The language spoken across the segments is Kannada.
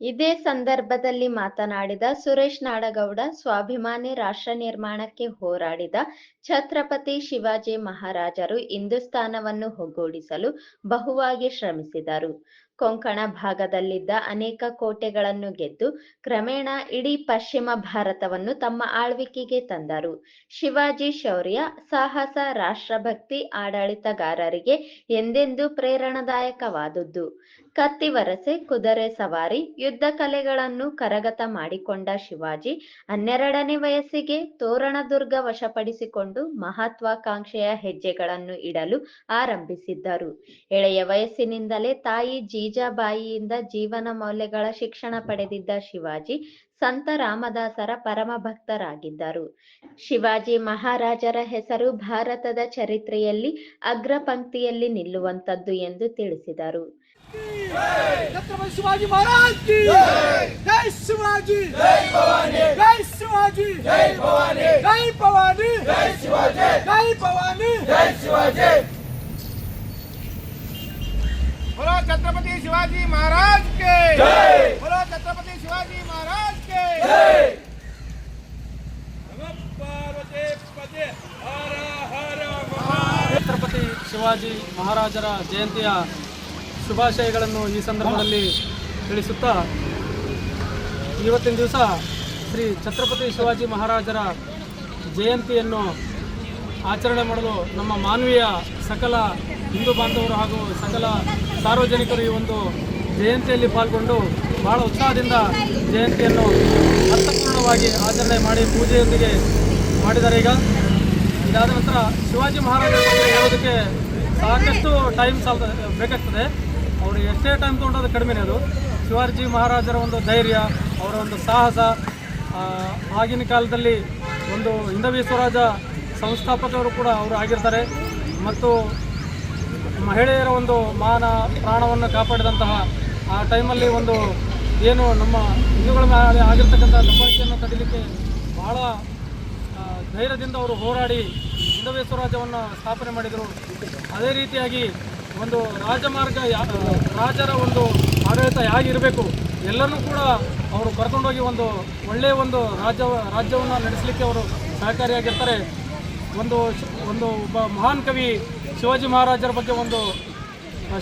ಇದೇ ಸಂದರ್ಭದಲ್ಲಿ ಮಾತನಾಡಿದ ಸುರೇಶ್ ನಾಡಗೌಡ, ಸ್ವಾಭಿಮಾನಿ ರಾಷ್ಟ್ರ ನಿರ್ಮಾಣಕ್ಕೆ ಹೋರಾಡಿದ ಛತ್ರಪತಿ ಶಿವಾಜಿ ಮಹಾರಾಜರು ಹಿಂದೂಸ್ಥಾನವನ್ನು ಒಗ್ಗೂಡಿಸಲು ಬಹುವಾಗಿ ಶ್ರಮಿಸಿದರು. ಕೊಂಕಣ ಭಾಗದಲ್ಲಿದ್ದ ಅನೇಕ ಕೋಟೆಗಳನ್ನು ಗೆದ್ದು ಕ್ರಮೇಣ ಇಡೀ ಪಶ್ಚಿಮ ಭಾರತವನ್ನು ತಮ್ಮ ಆಳ್ವಿಕೆಗೆ ತಂದರು. ಶಿವಾಜಿ ಶೌರ್ಯ, ಸಾಹಸ, ರಾಷ್ಟ್ರಭಕ್ತಿ ಆಡಳಿತಗಾರರಿಗೆ ಎಂದೆಂದೂ ಪ್ರೇರಣಾದಾಯಕವಾದುದು. ಕತ್ತಿವರಸೆ, ಕುದುರೆ ಸವಾರಿ, ಯುದ್ಧ ಕಲೆಗಳನ್ನು ಕರಗತ ಮಾಡಿಕೊಂಡ ಶಿವಾಜಿ 12ನೇ ವಯಸ್ಸಿಗೆ ತೋರಣದುರ್ಗ ವಶಪಡಿಸಿಕೊಂಡು ಮಹತ್ವಾಕಾಂಕ್ಷೆಯ ಹೆಜ್ಜೆಗಳನ್ನು ಇಡಲು ಆರಂಭಿಸಿದ್ದರು. ಎಳೆಯ ವಯಸ್ಸಿನಿಂದಲೇ ತಾಯಿ ಜೀಜಾಬಾಯಿಯಿಂದ ಜೀವನ ಮೌಲ್ಯಗಳ ಶಿಕ್ಷಣ ಪಡೆದಿದ್ದ ಶಿವಾಜಿ ಸಂತ ರಾಮದಾಸರ ಪರಮ ಭಕ್ತರಾಗಿದ್ದರು. ಶಿವಾಜಿ ಮಹಾರಾಜರ ಹೆಸರು ಭಾರತದ ಚರಿತ್ರೆಯಲ್ಲಿ ಅಗ್ರ ಪಂಕ್ತಿಯಲ್ಲಿ ನಿಲ್ಲುವಂತದ್ದು ಎಂದು ತಿಳಿಸಿದರು. छत्रपति शिवाजी महाराज की जय शिवाजी, जय भवानी, जय शिवाजी, जय भवानी, जय भवानी, जय शिवाजी, जय भवानी, जय शिवाजी। बोलो छत्रपति शिवाजी महाराज के जय, बोलो छत्रपति शिवाजी महाराज के जय। नमः पार्वती पते हर हर महादेव। छत्रपति शिवाजी महाराजರ ಜಯಂತಿಯ ಶುಭಾಶಯಗಳನ್ನು ಈ ಸಂದರ್ಭದಲ್ಲಿ ತಿಳಿಸುತ್ತಾ, ಇವತ್ತಿನ ದಿವಸ ಶ್ರೀ ಛತ್ರಪತಿ ಶಿವಾಜಿ ಮಹಾರಾಜರ ಜಯಂತಿಯನ್ನು ಆಚರಣೆ ಮಾಡಲು ನಮ್ಮ ಮಾನವೀಯ ಸಕಲ ಹಿಂದೂ ಬಾಂಧವರು ಹಾಗೂ ಸಕಲ ಸಾರ್ವಜನಿಕರು ಈ ಒಂದು ಜಯಂತಿಯಲ್ಲಿ ಪಾಲ್ಗೊಂಡು ಬಹಳ ಉತ್ಸಾಹದಿಂದ ಜಯಂತಿಯನ್ನು ಅರ್ಥಪೂರ್ಣವಾಗಿ ಆಚರಣೆ ಮಾಡಿ ಪೂಜೆಯೊಂದಿಗೆ ಮಾಡಿದ್ದಾರೆ. ಇದಾದ ನಂತರ ಶಿವಾಜಿ ಮಹಾರಾಜರ ಬಗ್ಗೆ ಹೇಳೋದಕ್ಕೆ ಸಾಕಷ್ಟು ಟೈಮ್ ಬೇಕಾಗ್ತದೆ. ಅವರು ಎಷ್ಟೇ ಟೈಮ್ ತೊಗೊಂಡು ಕಡಿಮೆನೇ. ಅದು ಶಿವಾಜಿ ಮಹಾರಾಜರ ಒಂದು ಧೈರ್ಯ, ಅವರ ಒಂದು ಸಾಹಸ, ಆಗಿನ ಕಾಲದಲ್ಲಿ ಒಂದು ಹಿಂದವಿ ಸ್ವರಾಜ ಸಂಸ್ಥಾಪಕರು ಕೂಡ ಅವರು ಆಗಿರ್ತಾರೆ. ಮತ್ತು ಮಹಿಳೆಯರ ಒಂದು ಮಾನ ಪ್ರಾಣವನ್ನು ಕಾಪಾಡಿದಂತಹ ಆ ಟೈಮಲ್ಲಿ ಒಂದು ಏನು ನಮ್ಮ ಹಿಂದೂಗಳ ಮೇಲೆ ಆಗಿರ್ತಕ್ಕಂಥ ದಬ್ಬಾಳಿಕೆಯನ್ನು ತಡಿಲಿಕ್ಕೆ ಬಹಳ ಧೈರ್ಯದಿಂದ ಅವರು ಹೋರಾಡಿ ಹಿಂದವಿ ಸ್ವರಾಜ್ಯವನ್ನು ಸ್ಥಾಪನೆ ಮಾಡಿದರು. ಅದೇ ರೀತಿಯಾಗಿ ಒಂದು ರಾಜಮಾರ್ಗ, ರಾಜರ ಒಂದು ಆಡಳಿತ ಹೇಗಿರಬೇಕು ಎಲ್ಲನೂ ಕೂಡ ಅವರು ಕರ್ಕೊಂಡೋಗಿ ಒಂದು ಒಳ್ಳೆಯ ಒಂದು ರಾಜ್ಯವನ್ನು ನಡೆಸಲಿಕ್ಕೆ ಅವರು ಸಹಕಾರಿಯಾಗಿರ್ತಾರೆ. ಒಬ್ಬ ಮಹಾನ್ ಕವಿ ಶಿವಾಜಿ ಮಹಾರಾಜರ ಬಗ್ಗೆ ಒಂದು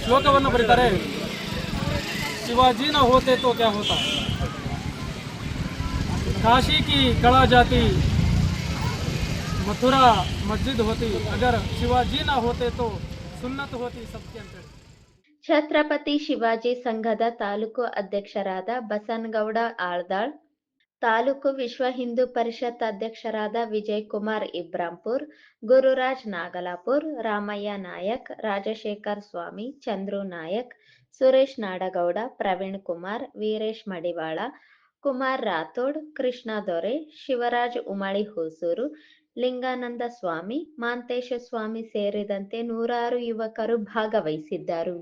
ಶ್ಲೋಕವನ್ನು ಬರೀತಾರೆ. ಶಿವಾಜಿನ ಹೋತೆ ತೋ ಕ್ಯಾ ಹೋತಾ, ಕಾಶಿ ಕಿ ಕಳಾ ಜಾತಿ ಮಥುರಾ ಮಸ್ಜಿದ್ ಹೋತಿ, ಅಗರ್ ಶಿವಾಜಿ ನಾ ಹೋತೆ ತೋ ಸುನ್ನತ್ ಹೋತಿ ಸಬ್ಕೆ ಅಂತ. ಛತ್ರಪತಿ ಶಿವಾಜಿ ಸಂಘದ ತಾಲೂಕು ಅಧ್ಯಕ್ಷರಾದ ಬಸನಗೌಡ ಆಳ್ದಾಳ್, ತಾಲೂಕು ವಿಶ್ವ ಹಿಂದೂ ಪರಿಷತ್ ಅಧ್ಯಕ್ಷರಾದ ವಿಜಯಕುಮಾರ್ ಇಬ್ರಾಂಪುರ್, ಗುರುರಾಜ್ ನಾಗಲಾಪುರ್, ರಾಮಯ್ಯ ನಾಯಕ್, ರಾಜಶೇಖರ್ ಸ್ವಾಮಿ, ಚಂದ್ರು ನಾಯಕ್, ಸುರೇಶ್ ನಾಡಗೌಡ, ಪ್ರವೀಣ್ ಕುಮಾರ್, ವೀರೇಶ್ ಮಡಿವಾಳ, ಕುಮಾರ್ ರಾಥೋಡ್, ಕೃಷ್ಣ ದೊರೆ, ಶಿವರಾಜ್ ಉಮಳಿ ಹೊಸೂರು, ಲಿಂಗಾನಂದ ಸ್ವಾಮಿ, ಮಾಂತೇಶ ಸ್ವಾಮಿ ಸೇರಿದಂತೆ ನೂರಾರು ಯುವಕರು ಭಾಗವಹಿಸಿದ್ದರು.